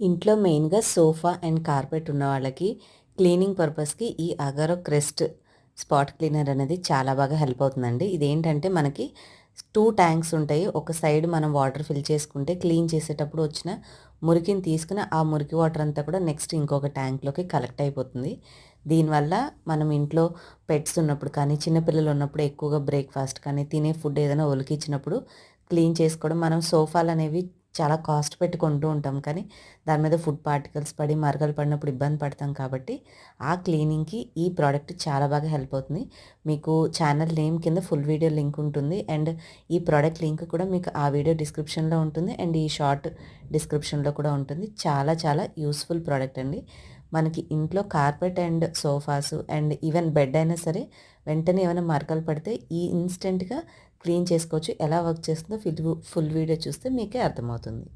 ఇంట్లో మెయిన్‌గా sofa and carpet ఉన్న వాళ్ళకి క్లీనింగ్ పర్పస్‌కి ఈ అగారో క్రెస్ట్ స్పాట్ క్లీనర్ అనేది చాలా బాగా హెల్ప్ అవుతుందండి. ఇదేంటంటే మనకి 2 ట్యాంక్స్ ఉంటాయి. ఒక సైడ్ మనం వాటర్ ఫిల్ చేసుకుంటే క్లీన్ చేసేటప్పుడు వచ్చిన మురికిని తీసుకొని ఆ మురికి వాటర్ అంతా కూడా నెక్స్ట్ ఇంకొక ట్యాంక్‌లోకి కలెక్ట్ అయిపోతుంది. దీనివల్ల మనం ఇంట్లో పెట్స్ ఉన్నప్పుడు కానీ, చిన్న పిల్లలు ఉన్నప్పుడు ఎక్కువగా బ్రేక్‌ఫాస్ట్ కానీ, తినే ఫుడ్ ఏదైనా ఒలికిచ్చినప్పుడు క్లీన్ చేసుకోవడం మనం సోఫాలనేవి చాలా కాస్ట్ పెట్టి కొంటూ ఉంటాం. కానీ దాని మీద ఫుడ్ పార్టికల్స్ పడి మరకలు పడినప్పుడు ఇబ్బంది పడతాం కాబట్టి ఆ క్లీనింగ్‌కి ఈ ప్రోడక్ట్ చాలా బాగా హెల్ప్ అవుతుంది. మీకు ఛానల్ నేమ్ కింద ఫుల్ వీడియో లింక్ ఉంటుంది. అండ్ ఈ ప్రోడక్ట్ లింక్ కూడా మీకు ఆ వీడియో డిస్క్రిప్షన్‌లో ఉంటుంది. అండ్ ఈ షార్ట్ డిస్క్రిప్షన్‌లో కూడా ఉంటుంది. చాలా చాలా యూజ్‌ఫుల్ ప్రోడక్ట్ అండి. మనకి ఇంట్లో carpet and sofas and even bed అయినా సరే వెంటనే ఏమైనా మరకలు పడితే ఈ ఇన్‌స్టెంట్‌గా క్లీన్ చేసుకోవచ్చు. ఎలా వర్క్ చేస్తుందో ఫుల్ వీడియో చూస్తే మీకే అర్థమవుతుంది.